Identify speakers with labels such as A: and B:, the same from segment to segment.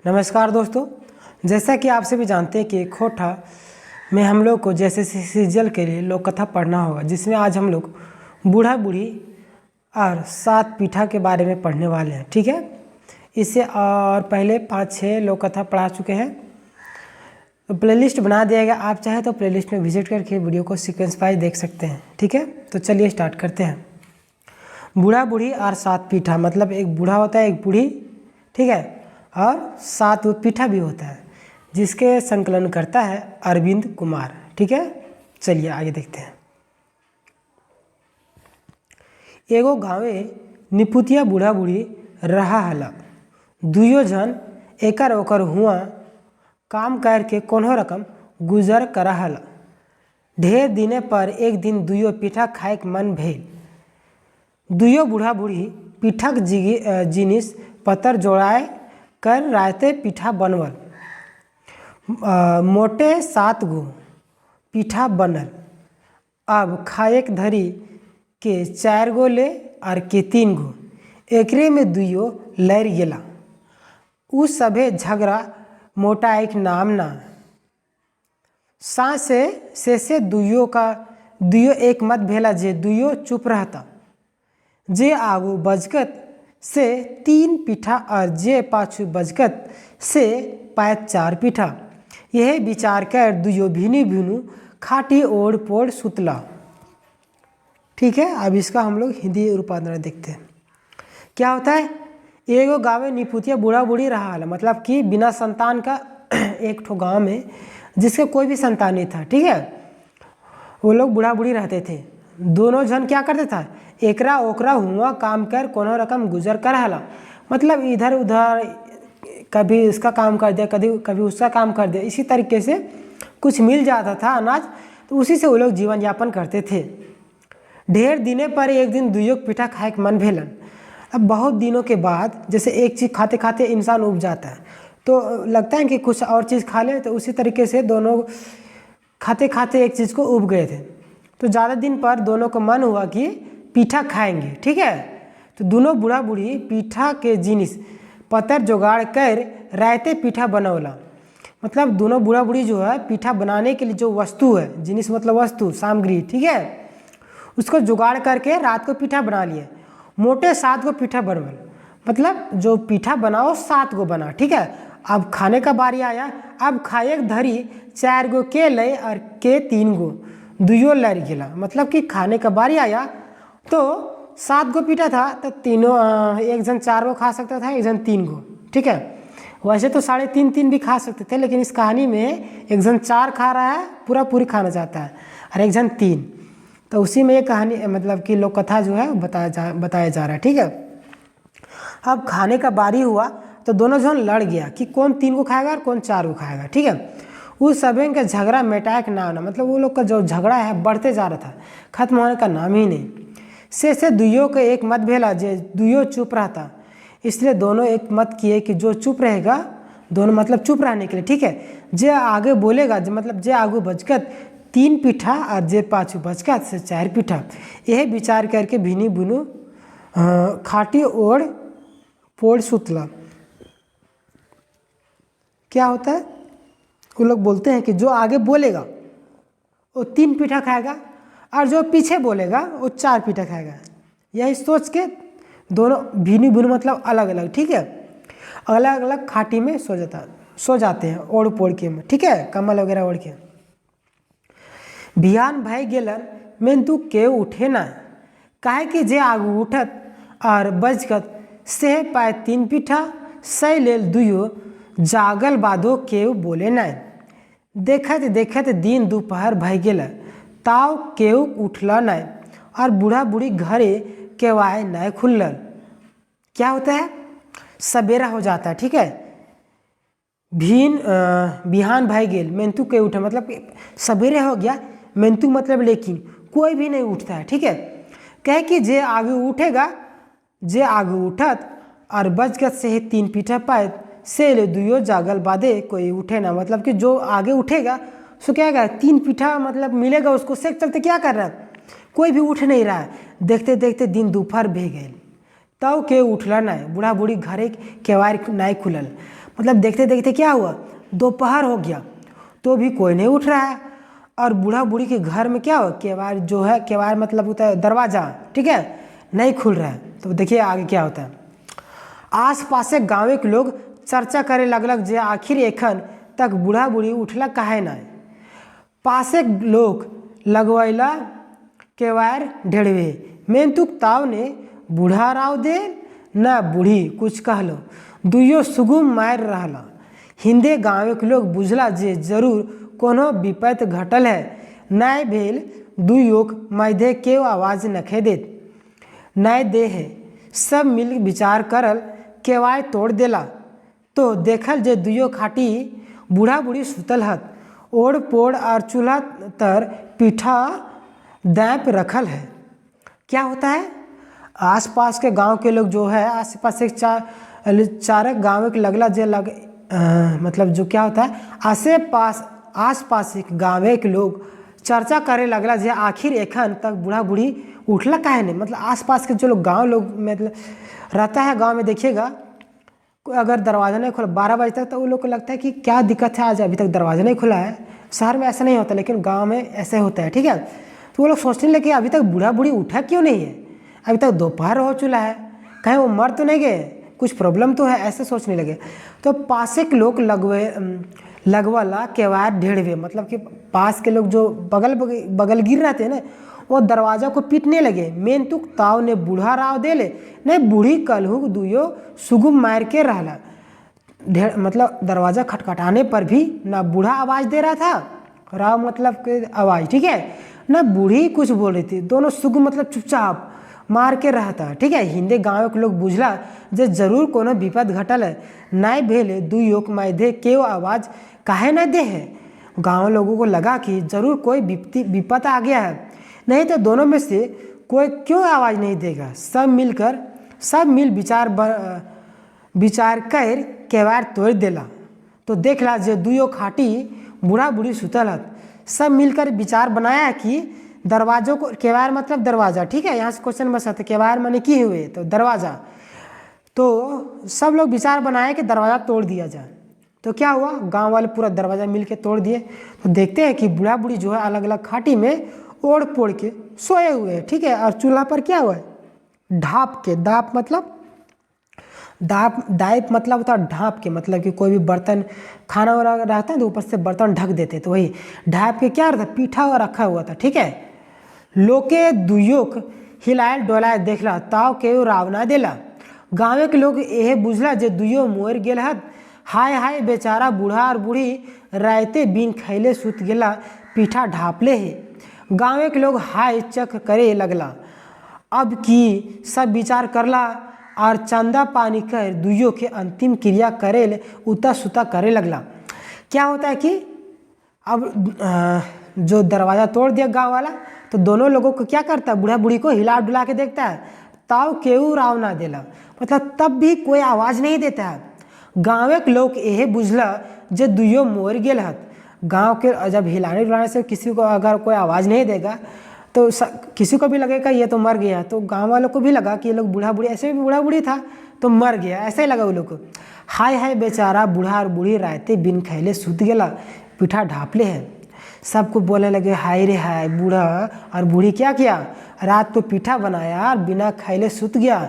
A: नमस्कार दोस्तों, जैसा कि आप सभी जानते हैं कि खोटा में हम लोग को जैसे सीरियल के लिए लोक कथा पढ़ना होगा, जिसमें आज हम लोग बूढ़ा बूढ़ी और सात पीठा के बारे में पढ़ने वाले हैं। ठीक है, इससे और पहले 5-6 लोक कथा पढ़ा चुके हैं, तो प्लेलिस्ट बना दिया गया। आप चाहे तो प्लेलिस्ट में विजिट करके वीडियो को सीक्वेंस वाइज देख सकते हैं। ठीक है, तो चलिए स्टार्ट करते हैं। बूढ़ा बूढ़ी और सात पीठा मतलब एक बूढ़ा होता है, एक बूढ़ी, ठीक है, और सात पीठा भी होता है, जिसके संकलन करता है अरविंद कुमार। ठीक है, चलिए आगे देखते हैं। एगो गाँवे निपुतिया बूढ़ा बूढ़ी रहा हला। दुयो जन एकर ओकर हुआ काम करके कोनो रकम गुजर करा हला। ढेर दिने पर एक दिन दुयो पीठा खाए मन भेल। दुयो बूढ़ा बूढ़ी पीठक जिनिस पतर जोड़ाए कर रायते पीठा बनवल। मोटे 7 गो पीठा बनल। अब खाएक धरी के 4 गो ले और के 3 गो। एकरे में दुयो लड़ गेला। उ सभे झगड़ा मोटा एक नाम ना। साँसे से दुयो एक मत भेला जे दुयो चुप रहता। जे आगू बजकत से 3 पीठा और जे पाछू बजकत से पायत 4 पीठा। यह विचार कर दुयो भिनु भिनु खाटी ओढ़ पोड़ सुतला। ठीक है, अब इसका हम लोग हिंदी रूपांतरण देखते हैं। क्या होता है? एगो गाँव निपुतिया बूढ़ा बूढ़ी रहा है, मतलब कि बिना संतान का एक ठो गाँव में जिसके कोई भी संतान नहीं था। ठीक है, वो लोग बूढ़ा बूढ़ी रहते थे। दोनों जन क्या करते था, एकरा ओकरा हुआ काम कर कोनो रकम गुजर कर हला। मतलब इधर उधर कभी इसका काम कर दिया, कभी उसका काम कर दिया। इसी तरीके से कुछ मिल जाता था अनाज, तो उसी से वो लोग जीवन यापन करते थे। ढेर दिने पर एक दिन दुयो पीठा खाए के मन भेलन। अब बहुत दिनों के बाद जैसे एक चीज़ खाते खाते इंसान उब जाता है, तो लगता है कि कुछ और चीज़ खा ले, तो उसी तरीके से दोनों खाते खाते एक चीज़ को उब गए थे। तो ज़्यादा दिन पर दोनों को मन हुआ कि पीठा खाएंगे। ठीक है, तो दोनों बूढ़ा बूढ़ी पीठा के जिनिस पतर जुगाड़ कर रायते पीठा बनौला। मतलब दोनों बूढ़ा बूढ़ी जो है पीठा बनाने के लिए जो वस्तु है, जिनिस मतलब वस्तु सामग्री, ठीक है, उसको जुगाड़ करके रात को पीठा बना लिए। मोटे 7 गो पीठा बनवल, मतलब जो पीठा बनाओ 7 गो बना। ठीक है, अब खाने का बारी आया। अब खाए धरी 4 गो के ले और के 3 गो दुयो लड़ गेला। मतलब कि खाने का बारी आया तो 7 गो पीठा था, तो तीनों एक जन 4 गो खा सकता था, एक जन 3 गो। ठीक है, वैसे तो 3.5 भी खा सकते थे, लेकिन इस कहानी में एक जन 4 खा रहा है, पूरी खाना चाहता है, और एक जन 3। तो उसी में ये कहानी मतलब कि लोक कथा जो है बताया जा रहा है। ठीक है, अब खाने का बारी हुआ तो दोनों जन लड़ गया कि कौन 3 को खाएगा और कौन 4 को खाएगा। ठीक है, उस सभी का झगड़ा मिटाए का नाम ना, मतलब वो लोग का जो झगड़ा है बढ़ते जा रहा था, खत्म होने का नाम ही नहीं। से दुयो के एक मत भेला जे दुयो चुप रहता। इसलिए दोनों एक मत किए कि जो चुप रहेगा, दोनों मतलब चुप रहने के लिए। ठीक है, जे आगे बोलेगा, मतलब जे आगू बजकत 3 पीठा और जे पाछू बजकत से 4 पीठा। यह विचार करके भिनी बुनु खाटी ओढ़ पोड़ सुतला। क्या होता है, वो लोग बोलते हैं कि जो आगे बोलेगा वो 3 पीठा खाएगा, और जो पीछे बोलेगा वो 4 पीठा खाएगा। यही सोच के दोनों भिनी बुनु मतलब अलग अलग, ठीक है, अलग अलग खाटी में सो जाते हैं ओढ़ पोड़ के में। ठीक है, कम्बल वगैरह ओढ़ के। बिहान भाई गेलन में तू के उठे ना, काहे कि जे आगू उठत और बजकत से पाए 3 पीठा सही लेल दुयो जागल बादो केव बोले ना। देखत देखत दिन दोपहर भय गेल, ताव केव उठला नहीं, और बूढ़ा बूढ़ी घरे केवाय नहीं खुलल। क्या होता है, सवेरा हो जाता है। ठीक है, बिहान भाई गेल मेंतु के उठे, मतलब सवेरे हो गया, मेंतु मतलब लेकिन कोई भी नहीं उठता है। ठीक है, कहे कि जे आगे उठेगा, जे आगे उठत और बजगत से ही 3 पीठा पाए से ले दुयो जागल बादे कोई उठे ना। मतलब कि जो आगे उठेगा सो क्या करेगा, 3 पीठा मतलब मिलेगा उसको, से चलते क्या कर रहा है, कोई भी उठ नहीं रहा है। देखते देखते दिन दोपहर भे गए, तब के उठला नहीं, बूढ़ा बूढ़ी घरे केवाड़ नहीं खुलल। मतलब देखते देखते क्या हुआ, दोपहर हो गया तो भी कोई नहीं उठ रहा है। और बूढ़ा बूढ़ी के घर में क्या हुआ, केवाड़ जो है, केवाड़ मतलब होता है दरवाज़ा, ठीक है, नहीं खुल रहा है। तो देखिए आगे क्या होता है। आस पास के गाँव के लोग चर्चा करे लगलक जे आखिर एखन तक बूढ़ा बूढ़ी उठला काहे ना। पासे लोग लगवैला केवाड़ ढेड़वे, मेंतुक ताव ने बूढ़ा राव दे न बूढ़ी कुछ कहलो, दुइयो सुगुम मार रहला। हिंदे गाँव के लोग बुझला जे जरूर कोनो विपत घटल है, नाय भेल दुइयोक मध्य केव आवाज नखे देत, नाय दे है। सब मिल विचार करल केवाड़ तोड़ देला तो देखल जे दुइयो खाटी बूढ़ा बूढ़ी सुतल हत, ओढ़ पोड़ और चूल्हा तर पीठा दाँप रखल है। क्या होता है, आसपास के गांव के लोग जो है, आसपास एक चार गाँव के लगला जे मतलब जो क्या होता है, आसपास के गाँव के लोग चर्चा करे लगला जे आखिर एखन तक बूढ़ा बूढ़ी उठला काहे नहीं। मतलब आसपास के जो लोग गाँव लोग मतलब रहता है गाँव में, देखिएगा अगर दरवाज़ा नहीं खुला 12 बजे तक तो उन लोग को लगता है कि क्या दिक्कत है, आज अभी तक दरवाज़ा नहीं खुला है। शहर में ऐसा नहीं होता लेकिन गांव में ऐसे होता है, ठीक है। तो वो लोग सोचने लगे अभी तक बूढ़ा बूढ़ी उठा क्यों नहीं है, अभी तक दोपहर हो चुका है, कहीं वो मर तो नहीं गए, कुछ प्रॉब्लम तो है, ऐसे सोचने लगे। तो पास के लोग लगवाला केवाड़ ढेड़वे, मतलब कि पास के लोग जो बगल गिर रहते हैं ना, वो दरवाज़ा को पीटने लगे। मेंतुक ताव ने बूढ़ा राव दे ले, नहीं बूढ़ी कलहुक दुइयो सुगुम मार के रहला। मतलब दरवाज़ा खटखटाने पर भी ना बूढ़ा आवाज़ दे रहा था, राव मतलब के आवाज़, ठीक है, ना बूढ़ी कुछ बोल रही थी, दोनों सुगुम मतलब चुपचाप मार के रहता, ठीक है। हिंदे गाँव के लोग बुझला जे जरूर कोनो विपद घटल है, नाय भेले दुइयोक मध्य केव आवाज़ काहे न दे है। गाँव लोगों को लगा कि जरूर कोई विपद आ गया है, नहीं तो दोनों में से कोई क्यों आवाज़ नहीं देगा। सब मिल विचार कर केवाड़ तोड़ देला तो देखला जे दुइयो खाटी बूढ़ा बूढ़ी सुतल हत। सब मिलकर विचार बनाया कि दरवाजों को, केवाड़ मतलब दरवाज़ा, ठीक है, यहाँ से क्वेश्चन बन सकते, केवाड़ माने की हुए तो दरवाज़ा। तो सब लोग विचार बनाए कि दरवाज़ा तोड़ दिया जाए। तो क्या हुआ, गांव वाले पूरा दरवाज़ा मिल के तोड़ दिए। तो देखते हैं कि बूढ़ा बूढ़ी जो है अलग अलग खाटी में ओढ़ पोड़ के सोए हुए हैं, ठीक है। और चूल्हा पर क्या हुआ है, ढाप के, दाप मतलब होता है ढाप के, मतलब कि कोई भी बर्तन खाना वाला रहता है तो ऊपर से बर्तन ढक देते, तो वही ढाप के क्या रहता, पीठा हुआ रखा हुआ था, ठीक है। लोके दुइयोक हिलायल डोलाय देखला ताव केहू राव ना देला। गाँव के लोग यह बुझला जे दुइयो मोर गेल हत, हाय हाय बेचारा बूढ़ा और बूढ़ी रायते बिन खैले सुत गेला, पीठा ढापले है। गाँव के लोग हाय चक करे लगला। अब की सब विचार करला और चंदा पानी कर दुइयों के अंतिम क्रिया करे उता सुता करे लगला। क्या होता है कि अब जो दरवाज़ा तोड़ दिया गांव वाला, तो दोनों लोगों को क्या करता है, बूढ़ा बूढ़ी को हिला डुला के देखता है, ताव केहू राव ना देला, मतलब तब भी कोई आवाज़ नहीं देता है। गाँव के लोग यह बुझला जे दुइयो मोर गेल हत। गाँव के जब हिलाने डुलाने से किसी को अगर कोई आवाज़ नहीं देगा तो किसी को भी लगेगा ये तो मर गया। तो गांव वालों को भी लगा कि ये लोग बूढ़ा बूढ़ी, ऐसे भी बूढ़ा बूढ़ी था तो मर गया, ऐसे ही लगा वो लोग को। हाय हाय बेचारा बूढ़ा और बूढ़ी रायते बिन खैले सुत गेला, पीठा ढापले है। सबको बोलने लगे हाय रे हाय, बूढ़ा और बूढ़ी क्या किया, रात को पीठा बनाया और बिना खैले सुत गया,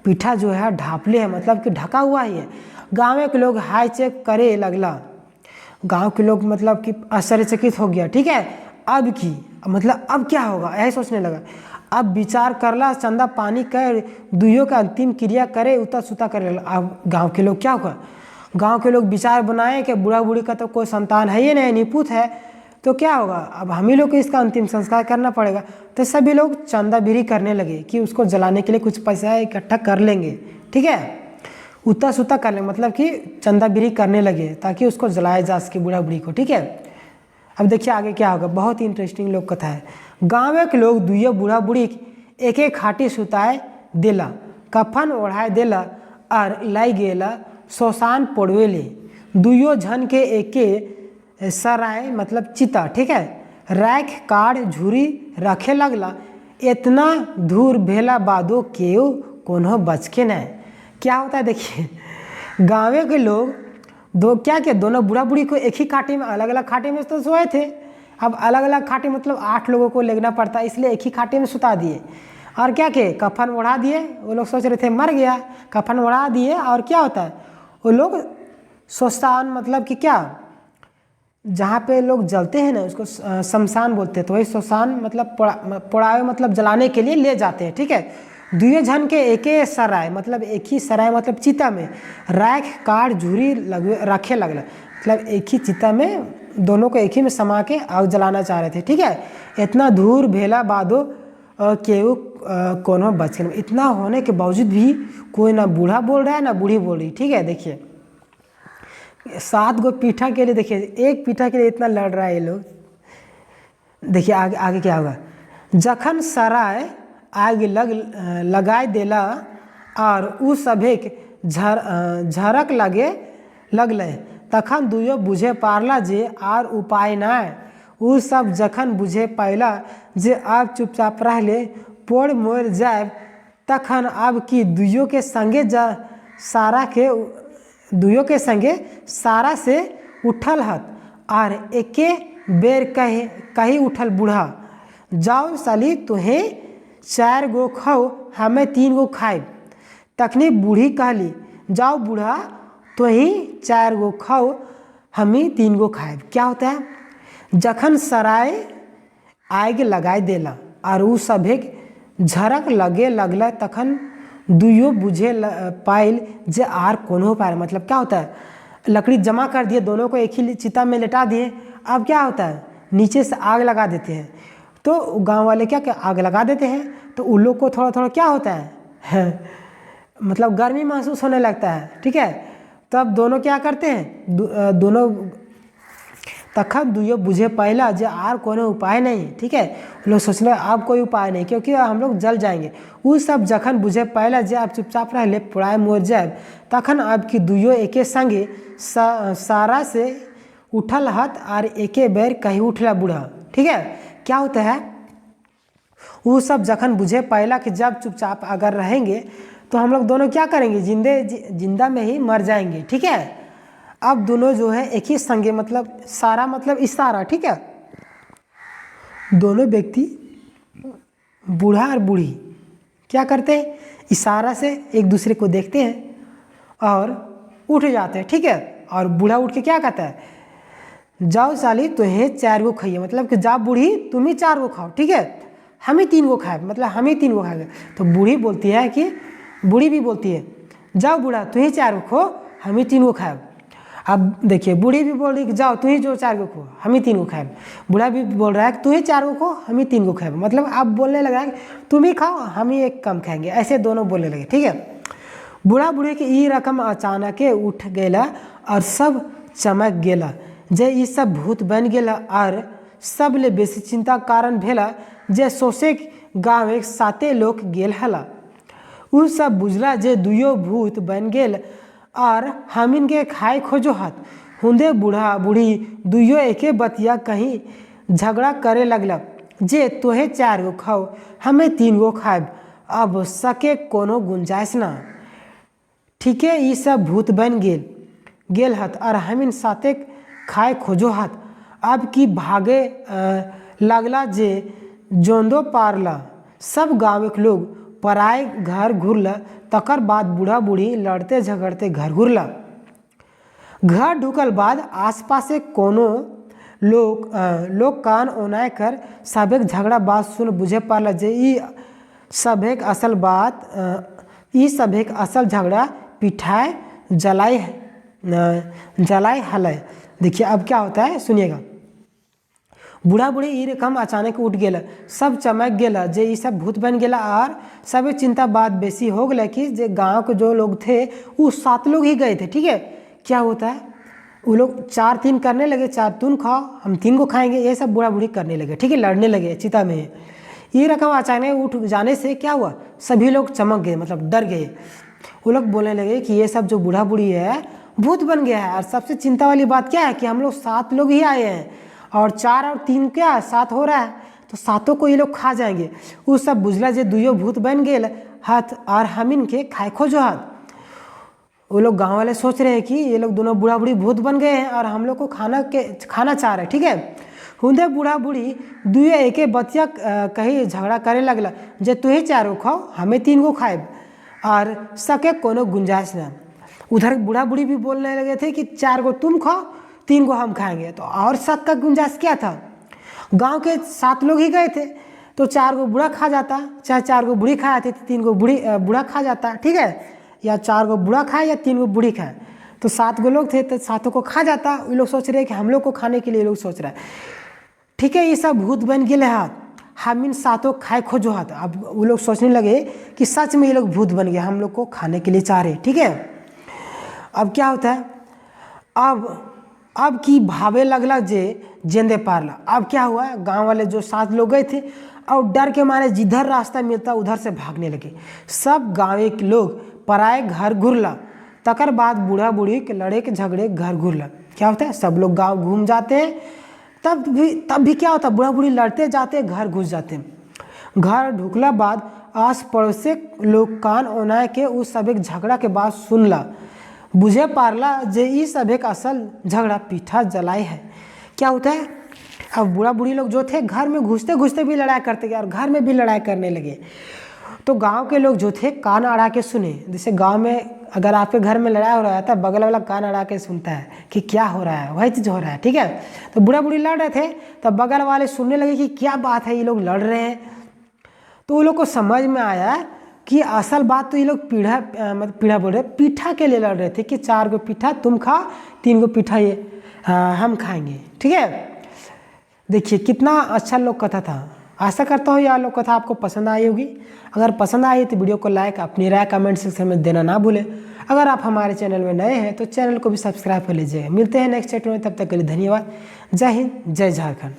A: पीठा जो है ढापले है, मतलब कि ढका हुआ ही है। गाँव के लोग हाय चेक करे लगला। गाँव के लोग मतलब कि आश्चर्यचकित हो गया, ठीक है। अब की मतलब अब क्या होगा, यही सोचने लगा। अब विचार करला, चंदा पानी कर दुइयों का अंतिम क्रिया करे उतर सुता करे। अब गांव के लोग क्या होगा, गांव के लोग विचार बनाए कि बूढ़ा बूढ़ी का तो कोई संतान है ही नहीं, निपुत है, तो क्या होगा, अब हम ही लोग को इसका अंतिम संस्कार करना पड़ेगा। तो सभी लोग चंदा बिरी करने लगे कि उसको जलाने के लिए कुछ पैसा इकट्ठा कर लेंगे, ठीक है, उतर सुता कर लेंगे, मतलब कि चंदा बिरी करने लगे ताकि उसको जलाया जा सके बूढ़ा बूढ़ी को, ठीक है। अब देखिए आगे क्या होगा, बहुत ही इंटरेस्टिंग लोक कथा है। गाँव के लोग दुइयो बूढ़ा बूढ़ी एक एक खाटी सुताए देला, कफन ओढ़ाए देला और लाई गेला शोशान पोड़वे ले। दुइयो झन के एके सराय मतलब चिता, ठीक है, रैख काट झुरी रखे लगला। इतना धूर भेला बादो केहू कोनो बचके न। क्या होता है देखिए, गाँव के लोग दो क्या क्या दोनों बूढ़ा बूढ़ी को एक ही खाटे में, अलग अलग खाटे में तो सोए थे, अब अलग अलग खाटे मतलब 8 लोगों को लेना पड़ता, इसलिए एक ही खाटे में सुता दिए। और क्या किए, कफन ओढ़ा दिए। वो लोग सोच रहे थे मर गया, कफन ओढ़ा दिए। और क्या होता है, वो लोग शमशान मतलब कि क्या, जहाँ पे लोग जलते हैं ना उसको शमशान बोलते हैं, तो वही शमशान मतलब पोड़ावे मतलब जलाने के लिए ले जाते हैं। ठीक है, दुए झन के एके सराय मतलब एक ही सराय मतलब चिता में राख काट झूरी रखे लगल, मतलब एक ही चिता में दोनों को एक ही में समा के आग जलाना चाह रहे थे। ठीक है, इतना धूर भेला बादो केहू कोनो बच गए। इतना होने के बावजूद भी कोई ना बूढ़ा बोल रहा है ना बूढ़ी बोल रही। ठीक है, देखिए 7 गो पीठा के लिए, देखिए एक पीठा के लिए इतना लड़ रहा है ये लोग। देखिए आगे आगे क्या होगा, जखन सराय आग लगाए देला और उ सभेक झरक लगले तखन दुयो बुझे पारला जे आर उपाय नाय। उ सब जखन बुझे पैला जे अब चुपचाप रहले पोड़ मोड़ जाए, तखन अब की दुयो के संगे सारा से उठल हत और एके बेर कही उठल बूढ़ा, जाओ साली तुहें 4 गो खाओ हमें 3 गो खाए। तखनी बूढ़ी कहली, जाओ बूढ़ा तुही 4 गो खाओ हमें 3 गो खाए। क्या होता है, जखन सराय आग लगाए देला और उ सभे झरक लगला तखन दुयो बुझे पाइल जे आर कोनो पाए। मतलब क्या होता है, लकड़ी जमा कर दिए, दोनों को एक ही चिता में लेटा दिए। अब क्या होता है, नीचे से आग लगा देते हैं, तो गांव वाले क्या आग लगा देते हैं, तो उन लोग को थोड़ा थोड़ा क्या होता है मतलब गर्मी महसूस होने लगता है। ठीक है, तब दोनों क्या करते हैं, दोनों तखन दुयो बुझे पहला जे आर कोनो उपाय नहीं। ठीक है, लोग सोच रहे अब कोई उपाय नहीं क्योंकि हम लोग जल जाएंगे। वो सब जखन बुझे पहला जे आप चुपचाप रह ले पुराए मोर जाए, तखन अब की दुयो एके संगे सारा से उठल हत और एके बेर कहीं उठला बूढ़ा। ठीक है, क्या होता है, वो सब जखन बुझे पहला कि जब चुपचाप अगर रहेंगे तो हम लोग दोनों क्या करेंगे, जिंदा में ही मर जाएंगे। ठीक है, अब दोनों जो है एक ही संगे मतलब सारा मतलब इशारा। ठीक है, दोनों व्यक्ति बूढ़ा और बूढ़ी क्या करते हैं, इशारा से एक दूसरे को देखते हैं और उठ जाते हैं। ठीक है, और बूढ़ा उठ के क्या कहता है, जाओ साली तुम्हें 4 गो खाइए, मतलब कि जा बूढ़ी तुम ही 4 गो खाओ। ठीक है, हम ही 3 गो खाए, मतलब हम ही 3 गो खाएंगे। तो बूढ़ी बोलती है कि बूढ़ी भी बोलती है, जाओ बूढ़ा तुम ही 4 गो खो हम ही 3 गो खाए। अब देखिए बूढ़ी भी बोल रही कि जाओ तू ही जो 4 गो खो हम ही 3 गो खाए। बूढ़ा भी बोल रहा है कि तू ही 4 गो खो हम ही 3 गो खाए। मतलब अब बोलने लगा है तुम ही खाओ हम ही एक कम खाएंगे, ऐसे दोनों बोलने लगे। ठीक है, बूढ़ा बूढ़ी की ई रकम अचानक उठ गेला और सब चमक गेला जे ई सब भूत बन गेला और सब ले बेसी चिंता कारण भेला जे सोसे गाँव एक 7 लोग गेल हला। उ सब बुझला जे दुयो भूत बन गेल और हमिन के खाए खोजो हाथ। हुंदे बूढ़ा बूढ़ी दुयो एके बतिया कहीं झगड़ा करे लगला जे तोहे 4 गो खाओ हमें 3 गो खाएब, अब सके कोनो गुंजाइश ना। ठीक है, ये सब भूत बन गेल हत और हमिन साथे खाए खोजो हाथ। अब की भागे लगला जे जोंदो पारला सब गाँव के लोग पराए घर घुरला। तकर बाद बूढ़ा बूढ़ी लड़ते झगड़ते घर घुरला। घर ढुकल बाद आसपास से कोनो लोग कान ओनाए कर सबेक झगड़ा बात सुन बुझे पारला जे ई सबेक असल झगड़ा पिठाए जलाए हलै। देखिए अब क्या होता है सुनिएगा, बूढ़ा बूढ़ी ई रकम अचानक उठ गेला, सब चमक गेला जे ई सब भूत बन गेला और सब चिंता बात बेसी हो गया कि जे गांव के जो लोग थे वो 7 लोग ही गए थे। ठीक है, क्या होता है वो लोग 4-3 करने लगे, 4 तुम खाओ हम 3 को खाएंगे, ये सब बूढ़ा बूढ़ी करने लगे। ठीक है, लड़ने लगे चिता में। ये रकम अचानक उठ जाने से क्या हुआ, सभी लोग चमक गए मतलब डर गए। वो लोग बोलने लगे कि ये सब जो बूढ़ा बूढ़ी है भूत बन गया है। और सबसे चिंता वाली बात क्या है कि हम लोग 7 लोग ही आए हैं और 4 और 3 क्या 7 हो रहा है, तो 7 को ये लोग खा जाएंगे। वो सब बुझला जे दुयो भूत बन गेल हाथ और हमिन के खाए खोजो हाथ। वो लोग गांव वाले सोच रहे हैं कि ये लोग दोनों बूढ़ा बूढ़ी भूत बन गए हैं और हम लोग को खाना चाह रहे हैं, ठीक है। हुंदे बूढ़ा बूढ़ी दुए एके बतिया कहीं झगड़ा करे लगला, जे तू ही 4 गो खाओ हमें 3 गो खाएब और सके कोनो गुंजाइश ना। उधर बूढ़ा बूढ़ी भी बोलने लगे थे कि 4 गो तुम खाओ 3 गो हम खाएंगे, तो और शक का गुंजाइश क्या था। गांव के 7 लोग ही गए थे, तो 4 गो बूढ़ा खा जाता, चाहे 4 गो बूढ़ी खा जाती तो 3 गो बूढ़ा खा जाता, ठीक है। या 4 गो बूढ़ा खाए या 3 गो बूढ़ी खाए, तो 7 गो लोग थे तो 7 को खा जाता। वो लोग सोच रहे हैं कि हम लोग को खाने के लिए लोग सोच रहा है, ठीक है। ये सब भूत बन गए हाथ, हम इन 7 खाए खोजो हाथ। अब वो लोग सोचने लगे कि सच में ये लोग भूत बन गए, हम लोग को खाने के लिए चाह रहे, ठीक है। अब क्या होता है, अब की भावे लगला जे जेंदे पारला। अब क्या हुआ, गांव वाले जो 7 लोग गए थे और डर के मारे जिधर रास्ता मिलता उधर से भागने लगे। सब गाँव के लोग पराए घर घुरला, तकर बाद बूढ़ा बूढ़ी के लड़े के झगड़े घर घुरला। क्या होता है, सब लोग गांव घूम जाते हैं, तब भी क्या होता है, बूढ़ा बूढ़ी लड़ते जाते घर घुस जाते। घर ढुकला बाद आस पड़ोस से लोग कान ओनाए के उस सब एक झगड़ा के बाद सुनला, बुझे पारला जे ई सब एक असल झगड़ा पीठा जलाए है। क्या होता है, अब बूढ़ा बूढ़ी लोग जो थे घर में घुसते घुसते भी लड़ाई करते गए और घर में भी लड़ाई करने लगे। तो गांव के लोग जो थे कान अड़ा के सुने। जैसे गांव में अगर आपके घर में लड़ाई हो रहा है तो बगल वाला कान अड़ा के सुनता है कि क्या हो रहा है, वही चीज़ हो रहा है, ठीक है। तो बूढ़ा बूढ़ी लड़ रहे थे, तब बगल वाले सुनने लगे कि क्या बात है, ये लोग लड़ रहे हैं। तो वो लोग को समझ में आया कि असल बात तो ये लोग पीढ़ा बोल रहे, पीठा के लिए लड़ रहे थे कि 4 गो पीठा तुम खा 3 गो पीठा ये हम खाएंगे, ठीक है। देखिए कितना अच्छा लोक कथा था। आशा करता हूँ यह लोक कथा आपको पसंद आई होगी। अगर पसंद आई तो वीडियो को लाइक, अपनी राय कमेंट सेक्शन में देना ना भूलें। अगर आप हमारे चैनल में नए हैं तो चैनल को भी सब्सक्राइब कर लीजिएगा। मिलते हैं नेक्स्ट चैप्टर में, तब तक के लिए धन्यवाद। जय हिंद, जय झारखंड।